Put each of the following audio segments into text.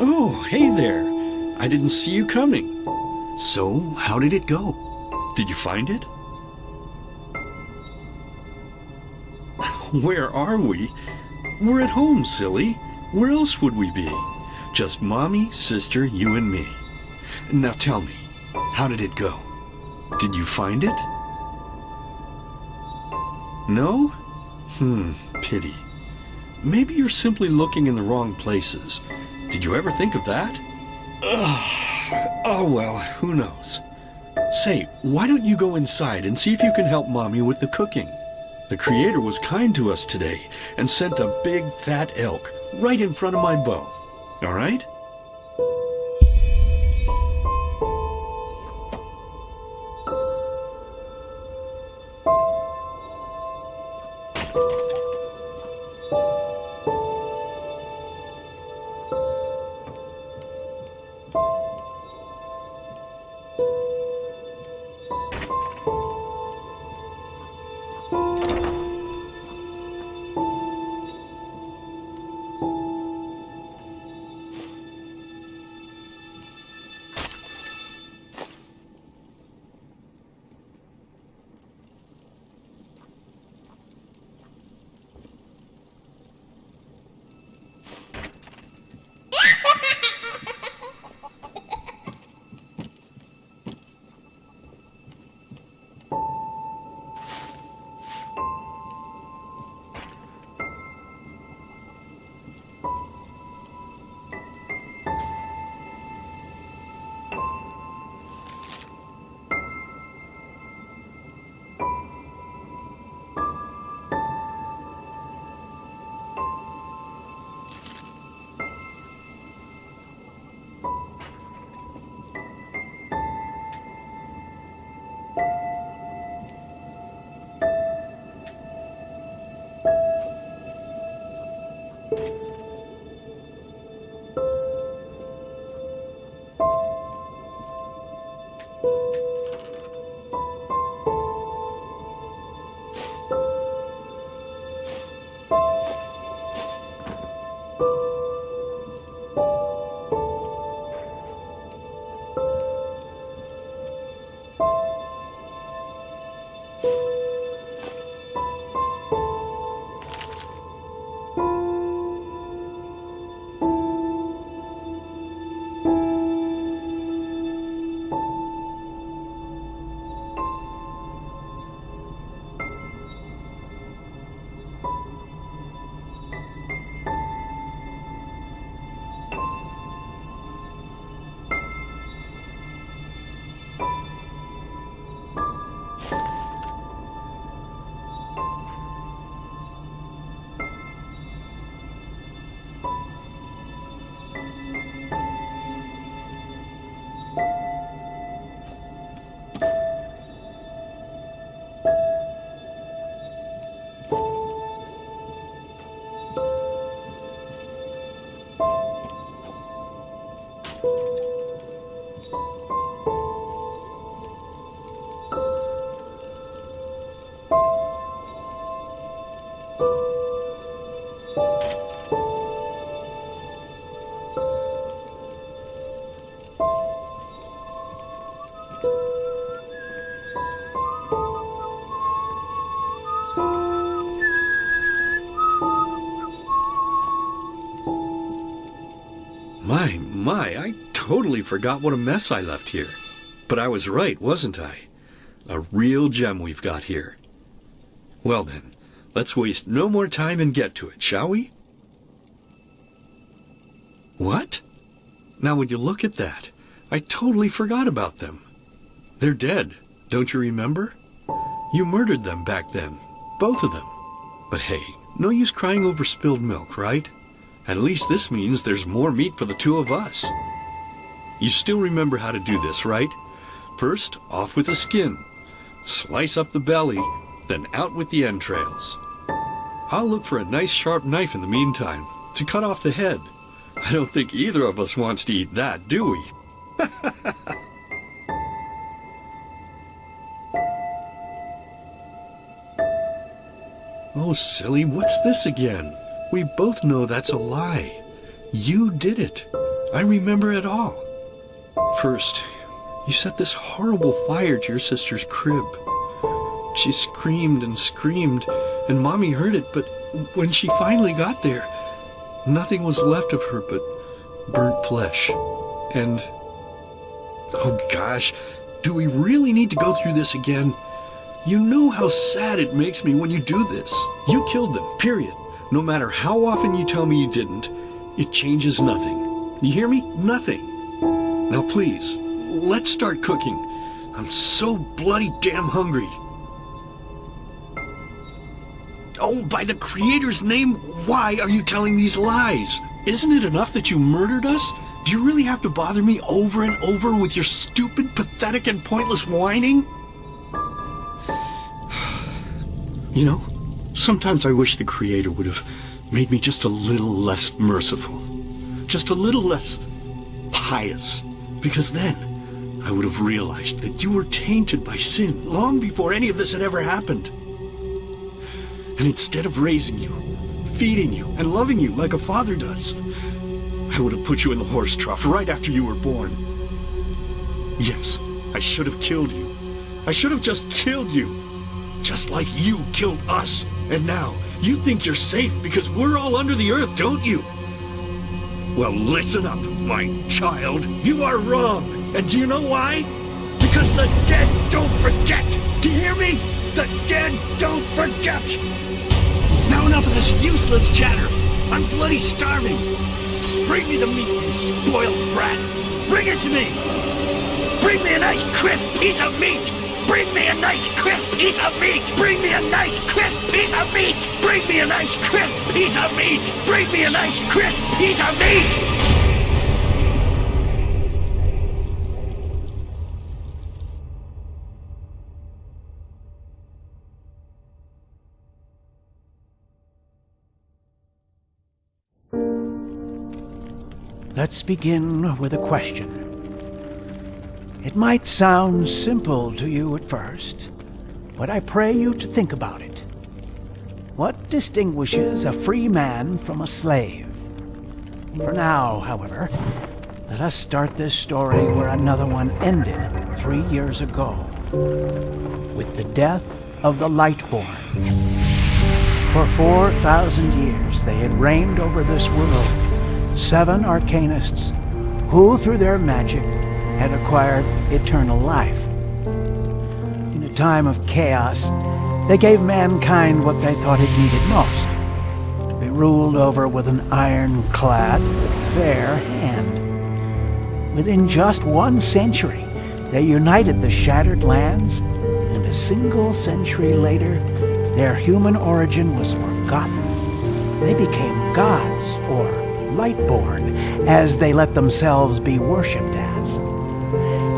Oh, hey there. I didn't see you coming. So, how did it go? Did you find it? Where are we? We're at home, silly. Where else would we be? Just Mommy, sister, you and me. Now tell me, how did it go? Did you find it? No? Pity. Maybe you're simply looking in the wrong places. Did you ever think of that? Oh well, who knows. Say, why don't you go inside and see if you can help Mommy with the cooking? The Creator was kind to us today and sent a big fat elk right in front of my bow. All right? I totally forgot what a mess I left here. But I was right, wasn't I? A real gem we've got here. Well then, let's waste no more time and get to it, shall we? What? Now would you look at that? I totally forgot about them. They're dead, don't you remember? You murdered them back then, both of them. But hey, no use crying over spilled milk, right? At least this means there's more meat for the two of us. You still remember how to do this, right? First, off with the skin. Slice up the belly, then out with the entrails. I'll look for a nice sharp knife in the meantime, to cut off the head. I don't think either of us wants to eat that, do we? Oh, silly, what's this again? We both know that's a lie. You did it. I remember it all. First, you set this horrible fire to your sister's crib. She screamed and screamed, and Mommy heard it, but when she finally got there, nothing was left of her but burnt flesh. And, oh gosh, do we really need to go through this again? You know how sad it makes me when you do this. You killed them, period. No matter how often you tell me you didn't, it changes nothing. You hear me? Nothing. Now please, let's start cooking. I'm so bloody damn hungry. Oh, by the Creator's name, why are you telling these lies? Isn't it enough that you murdered us? Do you really have to bother me over and over with your stupid, pathetic, and pointless whining? You know, sometimes I wish the Creator would have made me just a little less merciful. Just a little less pious. Because then I would have realized that you were tainted by sin long before any of this had ever happened. And instead of raising you, feeding you, and loving you like a father does, I would have put you in the horse trough right after you were born. Yes, I should have killed you. I should have just killed you. Just like you killed us. And now, you think you're safe because we're all under the earth, don't you? Well, listen up, my child. You are wrong. And do you know why? Because the dead don't forget. Do you hear me? The dead don't forget. Now enough of this useless chatter. I'm bloody starving. Bring me the meat, you spoiled brat. Bring it to me. Bring me a nice crisp piece of meat. Bring me a nice crisp piece of meat! Bring me a nice crisp piece of meat! Bring me a nice crisp piece of meat! Bring me a nice crisp piece of meat! Let's begin with a question. It might sound simple to you at first, but I pray you to think about it. What distinguishes a free man from a slave? For now, however, let us start this story where another one ended 3 years ago, with the death of the Lightborn. For 4,000 years they had reigned over this world, 7 arcanists who, through their magic, had acquired eternal life. In a time of chaos, they gave mankind what they thought it needed most, to be ruled over with an ironclad, fair hand. Within just 1 century, they united the shattered lands, and a single century later, their human origin was forgotten. They became gods, or Lightborn, as they let themselves be worshipped as.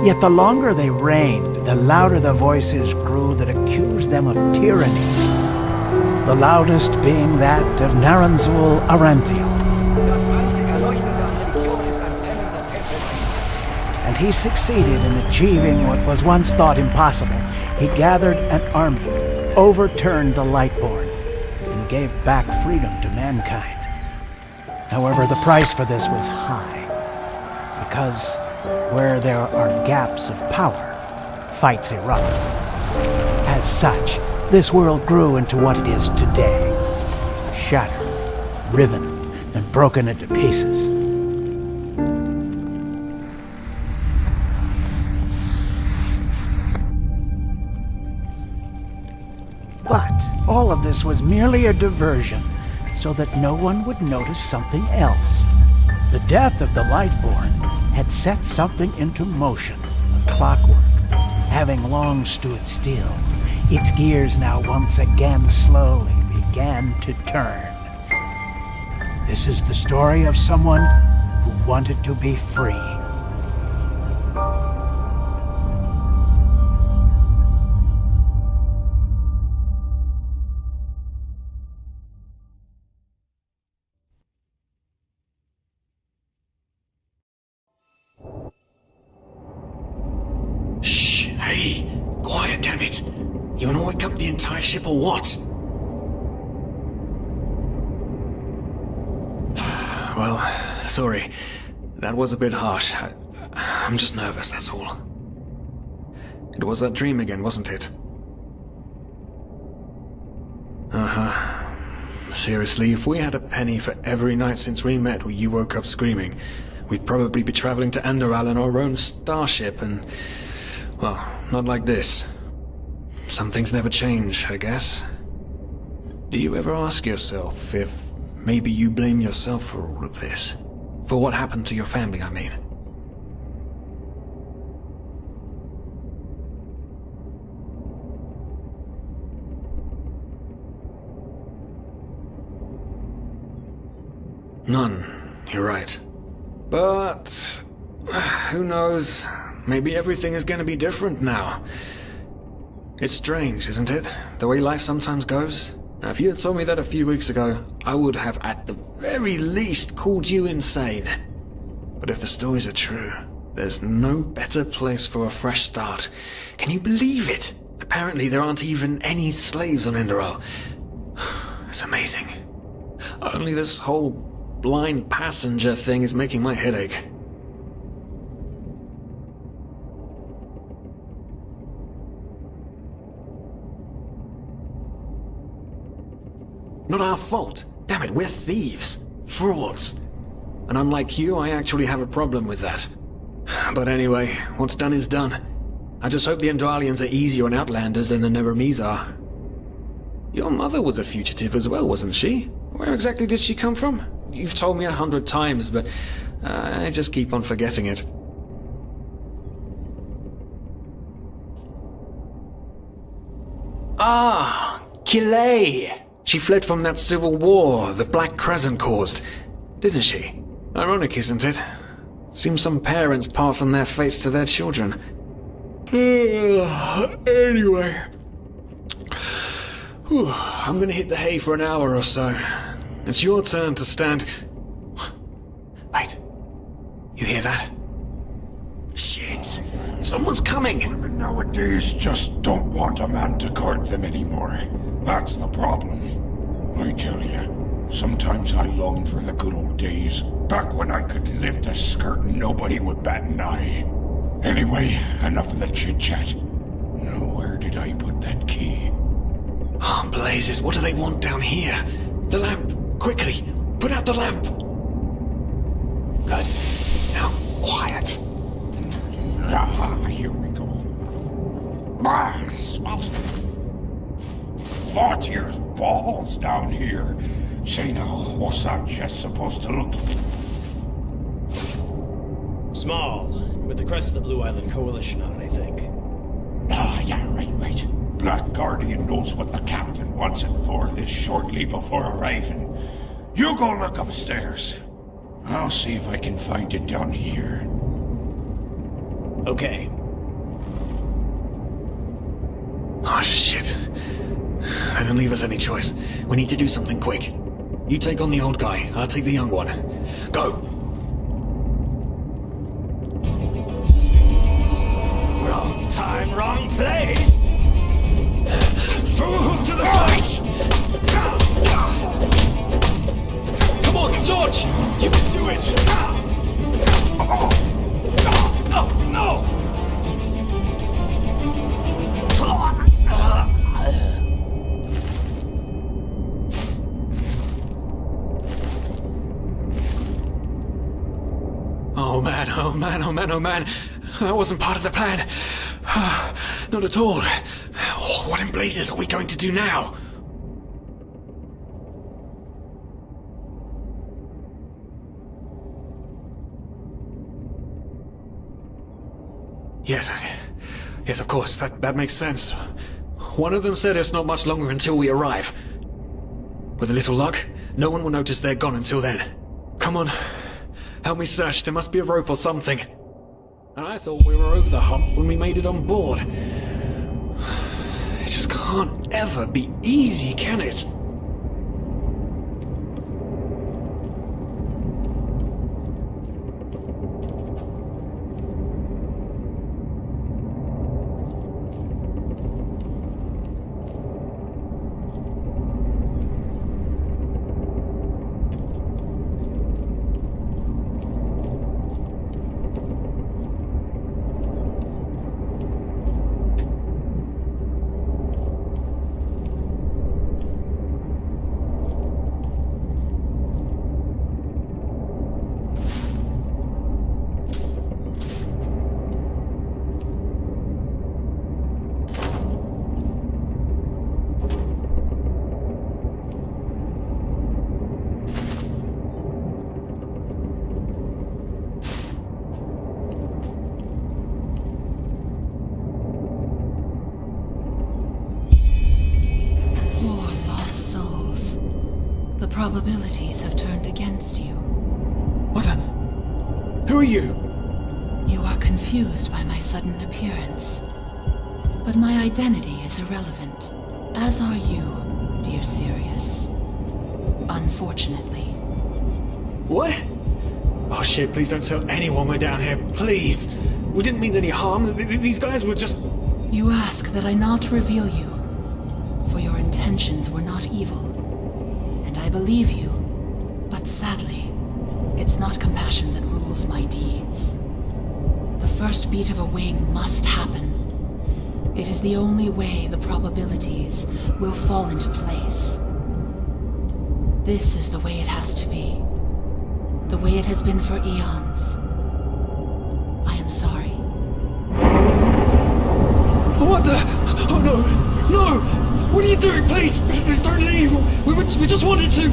Yet the longer they reigned, the louder the voices grew that accused them of tyranny, the loudest being that of Naranzul Aranthiel. Das einzig Erleuchtende an Religion ist ein brennender Tempel, and he succeeded in achieving what was once thought impossible. He gathered an army, overturned the Lightborn, and gave back freedom to mankind. However, the price for this was high, because where there are gaps of power, fights erupt. As such, this world grew into what it is today, shattered, riven, and broken into pieces. But all of this was merely a diversion, so that no one would notice something else. The death of the Lightborn had set something into motion, a clockwork. Having long stood still, its gears now once again slowly began to turn. This is the story of someone who wanted to be free. Shh, hey, quiet, damn it. You wanna wake up the entire ship or what? Well, sorry. That was a bit harsh. I'm just nervous, that's all. It was that dream again, wasn't it? Uh-huh. Seriously, if we had a penny for every night since we met where you woke up screaming, we'd probably be traveling to Enderal in our own starship and... well, not like this. Some things never change, I guess. Do you ever ask yourself if maybe you blame yourself for all of this? For what happened to your family, I mean? None, you're right. But... who knows? Maybe everything is gonna be different now. It's strange, isn't it? The way life sometimes goes? Now, if you had told me that a few weeks ago, I would have at the very least called you insane. But if the stories are true, there's no better place for a fresh start. Can you believe it? Apparently there aren't even any slaves on Enderal. It's amazing. Only this whole blind passenger thing is making my head ache. Not our fault. Damn it, we're thieves. Frauds. And unlike you, I actually have a problem with that. But anyway, what's done is done. I just hope the Enderalians are easier on Outlanders than the Neremes are. Your mother was a fugitive as well, wasn't she? Where exactly did she come from? You've told me 100 times, but I just keep on forgetting it. Ah, Kilay! She fled from that civil war the Black Crescent caused, didn't she? Ironic, isn't it? Seems some parents pass on their fates to their children. Anyway. Whew, I'm gonna hit the hay for an hour or so. It's your turn to stand... Wait. You hear that? Shit. Someone's coming! Women nowadays just don't want a man to guard them anymore. That's the problem. I tell you, sometimes I long for the good old days, back when I could lift a skirt and nobody would bat an eye. Anyway, enough of the chit-chat. Now, where did I put that key? Oh, blazes, what do they want down here? The lamp! Quickly! Put out the lamp! Good. Now, quiet. Ah, here we go. Ah, smells... 40's balls down here. Say now, what's that chest supposed to look like? Small, with the crest of the Blue Island Coalition on it, I think. Ah, yeah, right. Black Guardian knows what the captain wants it for this shortly before arriving. You go look upstairs. I'll see if I can find it down here. Okay. Oh, shit. They don't leave us any choice. We need to do something quick. You take on the old guy, I'll take the young one. Go! wrong place! Throw him to the face! Come on, George! You can do it! No, no! Oh man, oh man, oh man, oh man. That wasn't part of the plan. Not at all. Oh, what in blazes are we going to do now? Yes, of course, that makes sense. One of them said it's not much longer until we arrive. With a little luck, no one will notice they're gone until then. Come on, help me search. There must be a rope or something. And I thought we were over the hump when we made it on board. It just can't ever be easy, can it? Probabilities have turned against you. What the? Who are you? You are confused by my sudden appearance. But my identity is irrelevant, as are you, dear Sirius. Unfortunately. What? Oh shit, please don't tell anyone we're down here, please! We didn't mean any harm. These guys were just... You ask that I not reveal you, for your intentions were not evil. I believe you, but sadly, it's not compassion that rules my deeds. The first beat of a wing must happen. It is the only way the probabilities will fall into place. This is the way it has to be. The way it has been for eons. I am sorry. What the? Oh no! No! What are you doing? Please! Please don't leave! We just wanted to...